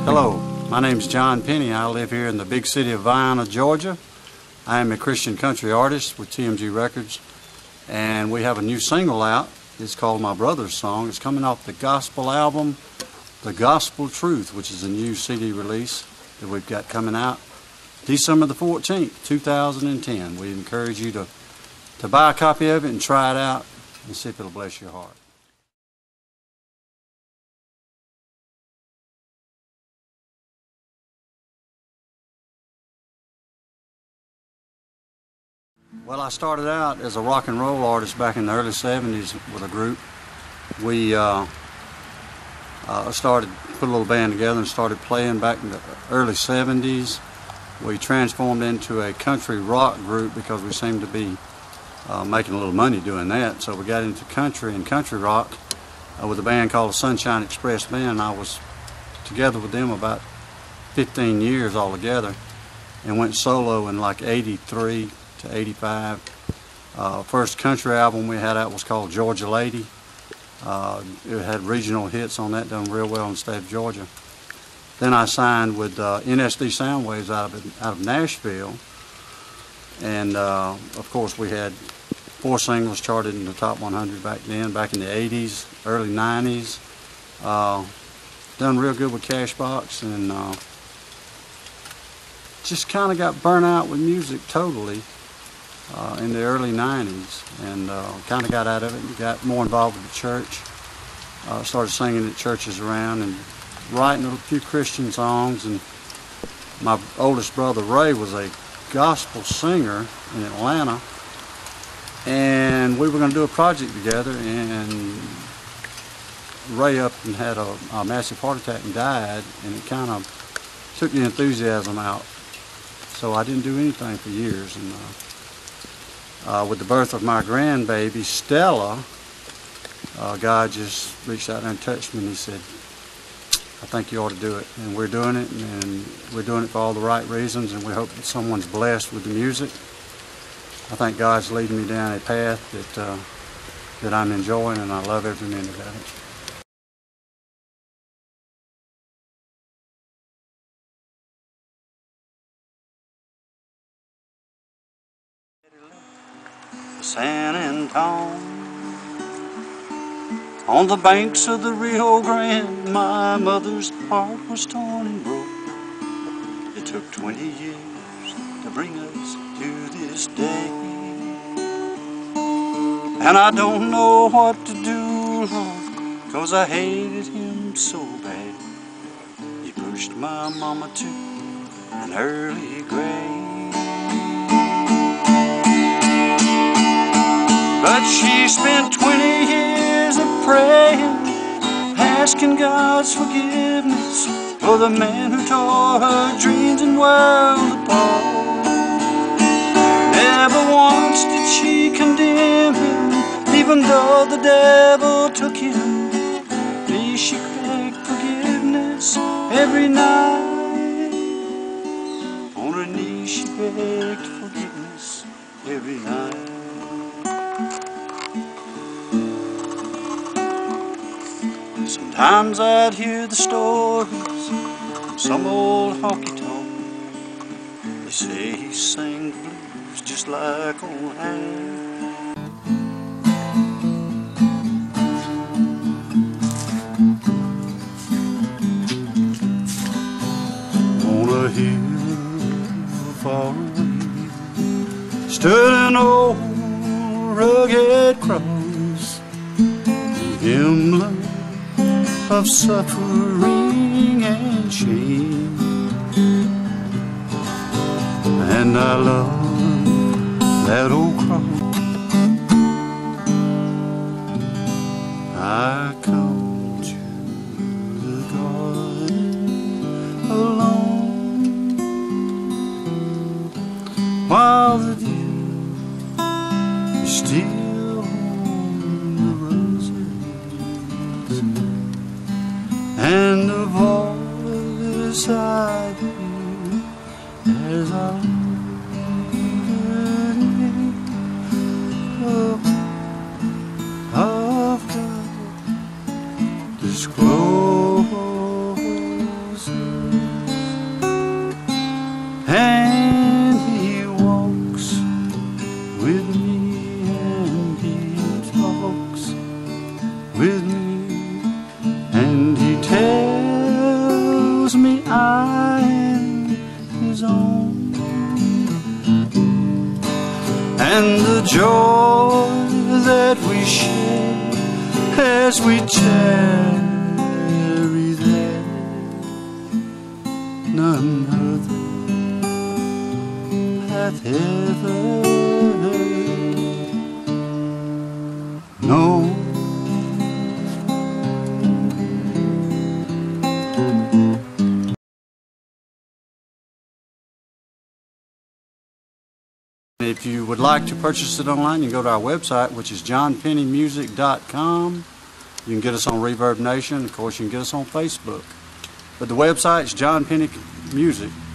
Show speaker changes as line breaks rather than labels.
Hello, my name is John Penney. I live here in the big city of Vienna, Georgia. I am a Christian country artist with TMG Records, and we have a new single out. It's called My Brother's Song. It's coming off the gospel album, The Gospel Truth, which is a new CD release that we've got coming out December the 14th, 2010. We encourage you to buy a copy of it and try it out and see if it'll bless your heart. Well, I started out as a rock and roll artist back in the early 70s with a group. We started, put a little band together and started playing back in the early 70s. We transformed into a country rock group because we seemed to be making a little money doing that. So we got into country and country rock with a band called the Sunshine Express Band. I was together with them about 15 years altogether and went solo in like 83 to 85. First country album we had out was called Georgia Lady. It had regional hits on that, done real well in the state of Georgia. Then I signed with NSD Soundwaves out of Nashville, and of course we had 4 singles charted in the top 100 back then, back in the 80s, early 90s. Done real good with Cashbox, and just kind of got burnt out with music totally in the early 90s, and kind of got out of it and got more involved with the church. Started singing at churches around and writing a few Christian songs. And my oldest brother Ray was a gospel singer in Atlanta, and we were going to do a project together, and Ray up and had a massive heart attack and died, and it kind of took the enthusiasm out. So I didn't do anything for years. And with the birth of my grandbaby, Stella, God just reached out and touched me, and he said, I think you ought to do it. And we're doing it, and we're doing it for all the right reasons, and we hope that someone's blessed with the music. I think God's leading me down a path that I'm enjoying, and I love every minute of it. San Antone, on the banks of the Rio Grande, my mother's heart was torn and broke. It took 20 years to bring us to this day, and I don't know what to do, Lord, 'cause I hated him so bad. He pushed my mama to an early grave. But she spent 20 years of praying, asking God's forgiveness for the man who tore her dreams and world apart. Never once did she condemn him, even though the devil took him. At least she begged forgiveness every night. On her knees she begged forgiveness every night. Sometimes I'd hear the stories from some old honky-tonk. They say he sang the blues just like old Hank. On a hill far away stood an old rugged cross, the emblem of suffering and shame. And I love that old cross. I come to the garden alone, while the dew is still on the roses, and the voice I hear as I of God discloses. and the joy that we share as we tarry there. None other hath ever known. If you would like to purchase it online, you can go to our website, which is johnpenneymusic.com. You can get us on Reverb Nation. Of course, you can get us on Facebook. But the website is johnpenneymusic.com.